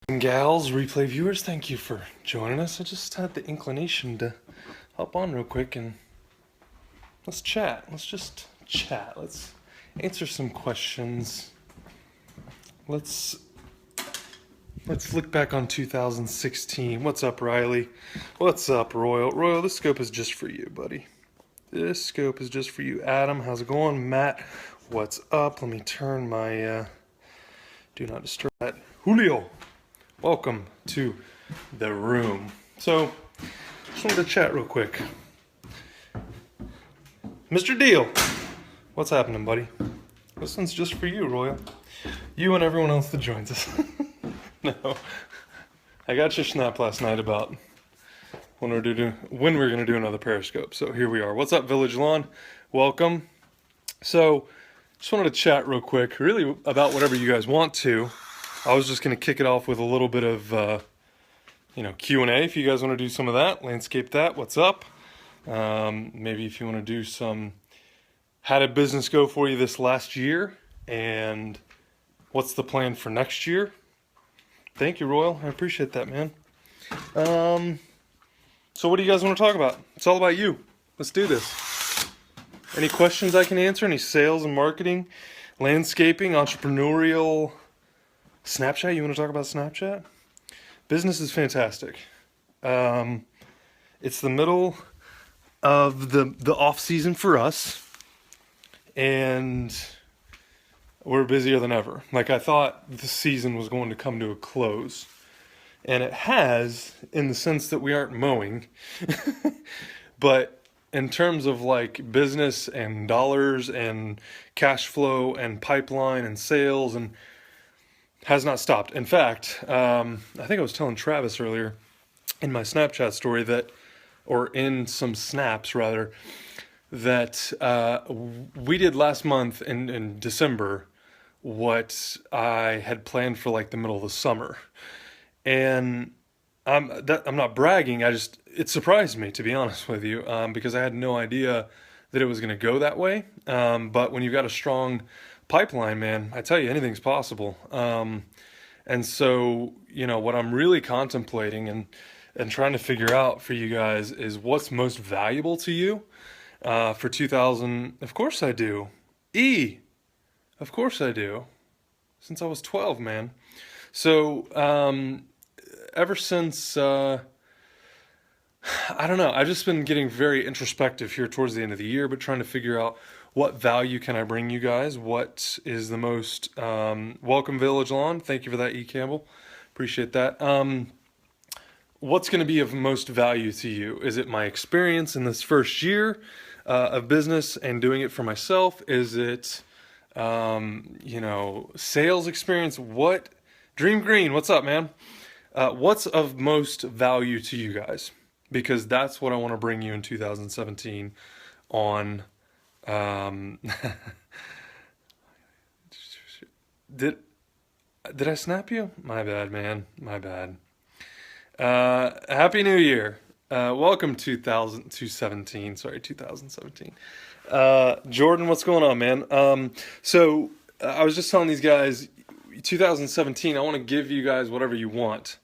And gals, replay viewers, thank you for joining us. I just had the inclination to hop on real quick and let's chat. Let's just chat. Let's answer some questions. Let's look back on 2016. What's up, Riley? What's up, Royal? Royal, this scope is just for you, buddy. This scope is just for you. Adam, how's it going? Matt, what's up? Let me turn my do not disturb. Julio, welcome to the room. So, just wanted to chat real quick. Mr. Deal, what's happening, buddy? This one's just for you, Royal. You and everyone else that joins us. No, I got your snap last night about when we're gonna do another Periscope. So here we are. What's up, Village Lawn? Welcome. So, just wanted to chat real quick, really about whatever you guys want to. I was just gonna kick it off with a little bit of, Q&A. If you guys want to do some of that, landscape that. What's up? Maybe if you want to do some, how did business go for you this last year, and what's the plan for next year? Thank you, Royal. I appreciate that, man. So what do you guys want to talk about? It's all about you. Let's do this. Any questions I can answer? Any sales and marketing, landscaping, entrepreneurial, Snapchat? You want to talk about Snapchat? Business is fantastic. It's the middle of the off season for us, and we're busier than ever. Like, I thought the season was going to come to a close, and it has, in the sense that we aren't mowing. But in terms of like business and dollars and cash flow and pipeline and sales, and has not stopped. In fact, I think I was telling Travis earlier in my Snapchat story that, or in some snaps rather, that we did last month in December what I had planned for like the middle of the summer. And I'm not bragging. It surprised me, to be honest with you, because I had no idea that it was going to go that way. But when you've got a strong pipeline, man, I tell you, anything's possible. And so, what I'm really contemplating and trying to figure out for you guys is what's most valuable to you for 2000. Of course I do. Of course I do. Since I was 12, man. So, ever since, I don't know, I've just been getting very introspective here towards the end of the year, but trying to figure out what value can I bring you guys? What is the most, welcome Village Lawn. Thank you for that, E. Campbell. Appreciate that. What's going to be of most value to you? Is it my experience in this first year of business and doing it for myself? Is it, sales experience? What? Dream Green, what's up, man? What's of most value to you guys? Because that's what I want to bring you in 2017 on. Did I snap you? My bad, man. My bad. Happy New Year. Welcome 2017. Sorry, 2017. Jordan, what's going on, man? So I was just telling these guys, 2017, I want to give you guys whatever you want.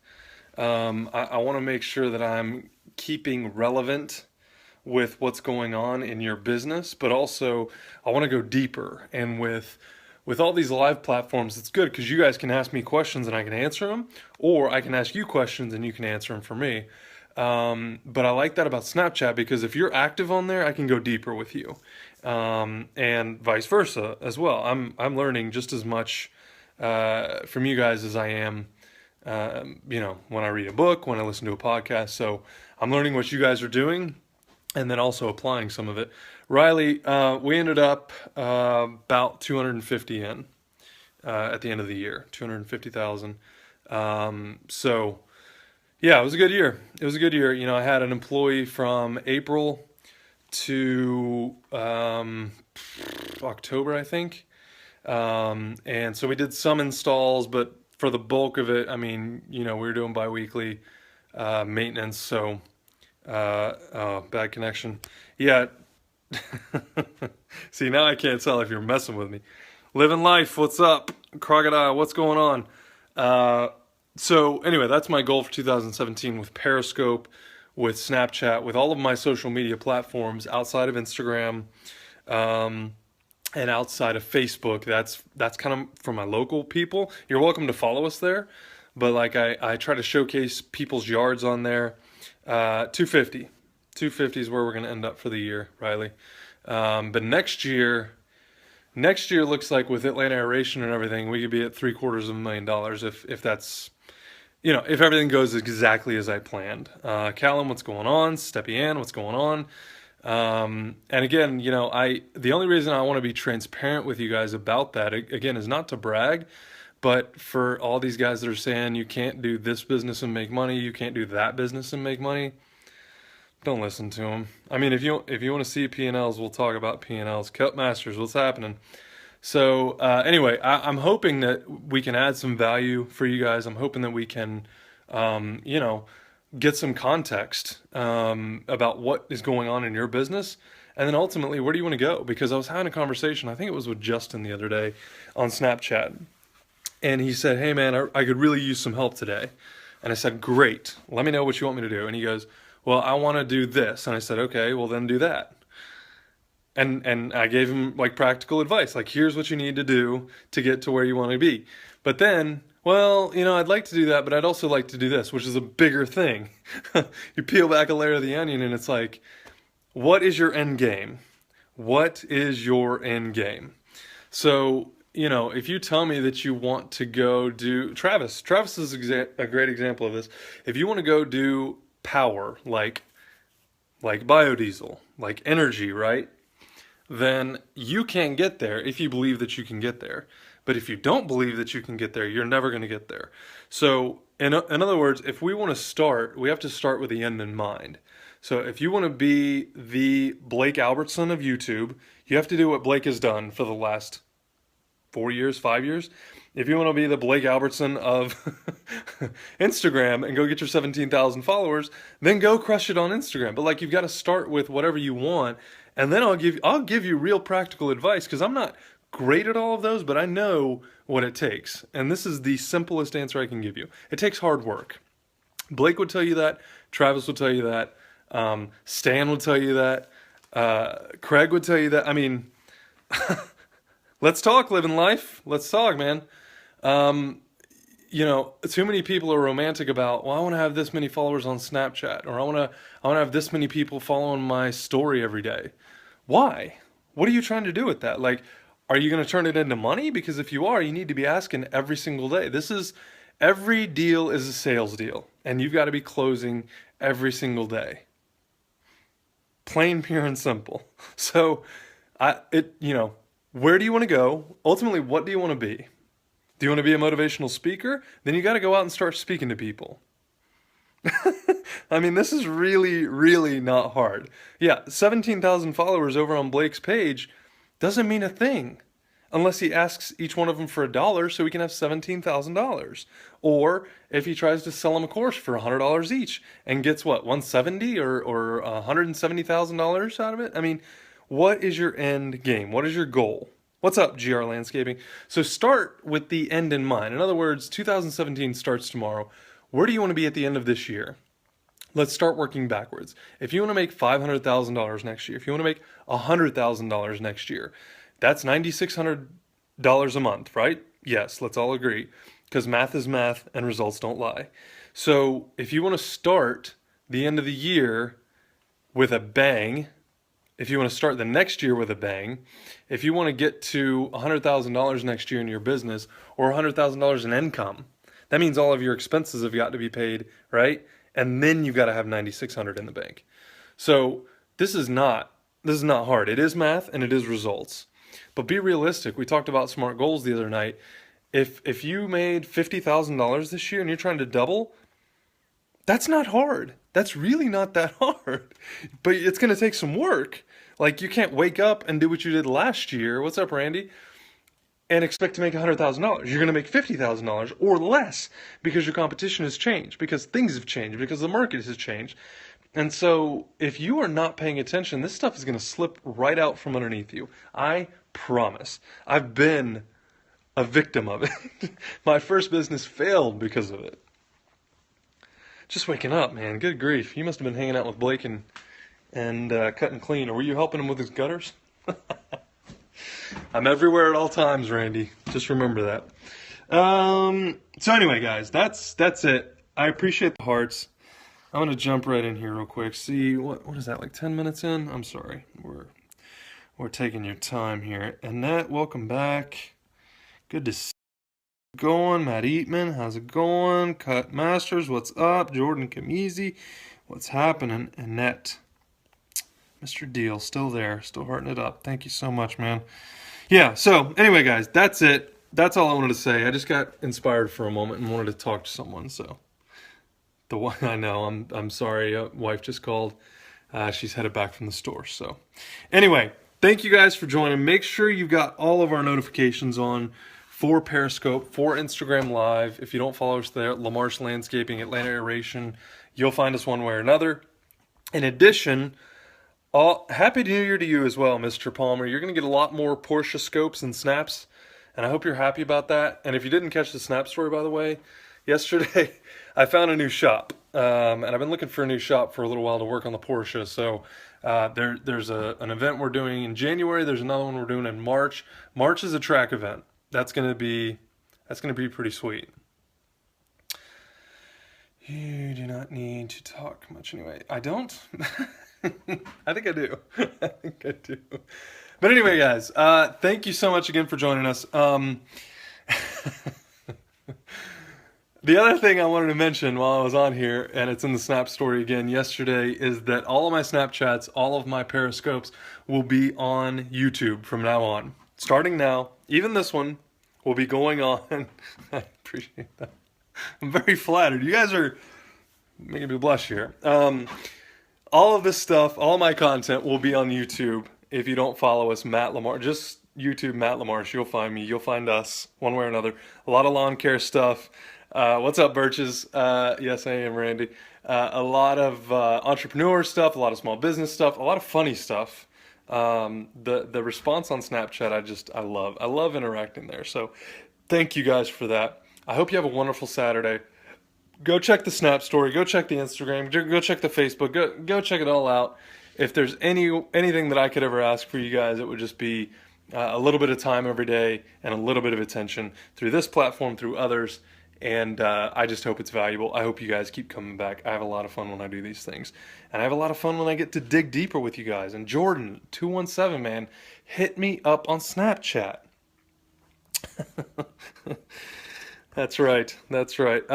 I want to make sure that I'm keeping relevant with what's going on in your business, but also I want to go deeper. And with all these live platforms, it's good because you guys can ask me questions and I can answer them, or I can ask you questions and you can answer them for me. But I like that about Snapchat because if you're active on there, I can go deeper with you, and vice versa as well. I'm learning just as much from you guys as I am, when I read a book, when I listen to a podcast. So I'm learning what you guys are doing and then also applying some of it. Riley, we ended up about 250 in at the end of the year, 250,000. So yeah, it was a good year. It was a good year. I had an employee from April to October, I think. And so we did some installs, but for the bulk of it, we were doing bi-weekly maintenance. So, bad connection. Yeah. See, now I can't tell if you're messing with me. Living life, what's up? Crocodile, what's going on? So anyway, that's my goal for 2017 with Periscope, with Snapchat, with all of my social media platforms outside of Instagram, um, and outside of Facebook. That's kind of for my local people. You're welcome to follow us there, but like I try to showcase people's yards on there. 250, 250 is where we're gonna end up for the year, Riley. But next year looks like with Atlanta aeration and everything, we could be at $750,000 if that's, if everything goes exactly as I planned. Callum, what's going on? Steppy Ann, what's going on? And again, the only reason I want to be transparent with you guys about that, again, is not to brag, but for all these guys that are saying you can't do this business and make money, you can't do that business and make money, don't listen to them. I mean, if you want to see P&Ls, we'll talk about P&Ls. Cut Masters, what's happening? So anyway, I'm hoping that we can add some value for you guys. I'm hoping that we can, you know, get some context about what is going on in your business, and then ultimately, where do you want to go? Because I was having a conversation, I think it was with Justin the other day on Snapchat, and he said, "Hey man, I could really use some help today." And I said, "Great, let me know what you want me to do." And he goes, "Well, I want to do this." And I said, "Okay, well then do that." And I gave him like practical advice, like here's what you need to do to get to where you want to be. But then, well, I'd like to do that, but I'd also like to do this, which is a bigger thing. You peel back a layer of the onion and it's like, what is your end game? What is your end game? So, if you tell me that you want to go do Travis is a great example of this. If you want to go do power, like biodiesel, like energy, right? Then you can get there if you believe that you can get there. But if you don't believe that you can get there, you're never going to get there. So, in other words, if we want to start, we have to start with the end in mind. So, if you want to be the Blake Albertson of YouTube, you have to do what Blake has done for the last 4 years, 5 years. If you want to be the Blake Albertson of Instagram and go get your 17,000 followers, then go crush it on Instagram. But like you've got to start with whatever you want, and then I'll give you real practical advice because I'm not great at all of those, but I know what it takes. And this is the simplest answer I can give you. It takes hard work. Blake would tell you that. Travis would tell you that. Stan would tell you that. Craig would tell you that. I mean, let's talk living life. Let's talk, man. Too many people are romantic about, well, I want to have this many followers on Snapchat, or I want to have this many people following my story every day. Why? What are you trying to do with that? Like, are you going to turn it into money? Because if you are, you need to be asking every single day. Every deal is a sales deal, and you've got to be closing every single day. Plain, pure, and simple. So, where do you want to go? Ultimately, what do you want to be? Do you want to be a motivational speaker? Then you got to go out and start speaking to people. I mean, this is really, really not hard. Yeah, 17,000 followers over on Blake's page doesn't mean a thing unless he asks each one of them for $1 so he can have $17,000. Or if he tries to sell them a course for $100 each and gets what, 170 or $170,000 out of it? I mean, what is your end game? What is your goal? What's up, GR Landscaping? So start with the end in mind. In other words, 2017 starts tomorrow. Where do you want to be at the end of this year? Let's start working backwards. If you want to make $500,000 next year, if you want to make $100,000 next year, that's $9,600 a month, right? Yes, let's all agree, because math is math and results don't lie. So if you want to start the end of the year with a bang, if you want to start the next year with a bang, if you want to get to $100,000 next year in your business or $100,000 in income, that means all of your expenses have got to be paid, right? And then you've got to have $9,600 in the bank. So this is not hard. It is math and it is results. But be realistic. We talked about SMART goals the other night. If you made $50,000 this year and you're trying to double, that's not hard. That's really not that hard. But it's going to take some work. Like, you can't wake up and do what you did last year. What's up, Randy? And expect to make $100,000. You're going to make $50,000 or less because your competition has changed, because things have changed, because the market has changed. And so if you are not paying attention, this stuff is going to slip right out from underneath you. I promise. I've been a victim of it. My first business failed because of it. Just waking up, man. Good grief. You must have been hanging out with Blake and cutting clean. Or were you helping him with his gutters? I'm everywhere at all times, Randy. Just remember that. So anyway, guys, that's it. I appreciate the hearts. I'm gonna jump right in here real quick. See what is that? Like 10 minutes in? I'm sorry. We're taking your time here. Annette, welcome back. Good to see you going. Matt Eatman, how's it going? Cut Masters, what's up? Jordan Kamizi, what's happening? Annette, Mr. Deal, still there, still hearting it up. Thank you so much, man. Yeah. So anyway, guys, that's it. That's all I wanted to say. I just got inspired for a moment and wanted to talk to someone. So the one I know, I'm sorry. Wife just called. She's headed back from the store. So anyway, thank you guys for joining. Make sure you've got all of our notifications on for Periscope, for Instagram Live. If you don't follow us there, Lamarche Landscaping, Atlanta Aeration, you'll find us one way or another. In addition, Happy New Year to you as well, Mr. Palmer. You're going to get a lot more Porsche scopes and snaps, and I hope you're happy about that. And if you didn't catch the snap story, by the way, yesterday I found a new shop, and I've been looking for a new shop for a little while to work on the Porsche. So there's an event we're doing in January. There's another one we're doing in March. March is a track event. That's gonna be pretty sweet. You do not need to talk much anyway. I don't. I think I do. I think I do. But anyway, guys, thank you so much again for joining us. The other thing I wanted to mention while I was on here, and it's in the Snap story again yesterday, is that all of my Snapchats, all of my Periscopes will be on YouTube from now on. Starting now, even this one will be going on. I appreciate that. I'm very flattered. You guys are making me blush here. All of this stuff, all my content will be on YouTube. If you don't follow us, Matt Lamarche, just YouTube Matt Lamarche, you'll find me. You'll find us one way or another. A lot of lawn care stuff. What's up, Birches? Yes, I am, Randy. A lot of entrepreneur stuff, a lot of small business stuff, a lot of funny stuff. The response on Snapchat, I love. I love interacting there. So thank you guys for that. I hope you have a wonderful Saturday. Go check the Snap story. Go check the Instagram. Go check the Facebook. Go check it all out. If there's anything that I could ever ask for you guys, it would just be a little bit of time every day and a little bit of attention through this platform, through others. And I just hope it's valuable. I hope you guys keep coming back. I have a lot of fun when I do these things. And I have a lot of fun when I get to dig deeper with you guys. And Jordan, 217, man, hit me up on Snapchat. That's right. That's right.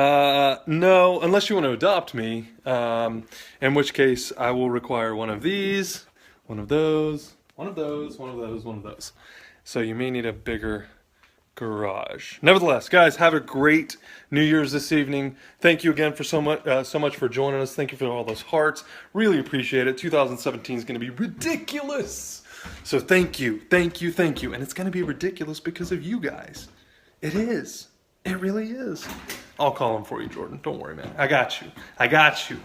No, unless you want to adopt me, in which case I will require one of these, one of those, one of those, one of those, one of those. So you may need a bigger garage. Nevertheless, guys, have a great New Year's this evening. Thank you again for so much for joining us. Thank you for all those hearts. Really appreciate it. 2017 is going to be ridiculous. So thank you, thank you, thank you. And it's going to be ridiculous because of you guys. It is. It really is. I'll call him for you, Jordan. Don't worry, man. I got you. I got you.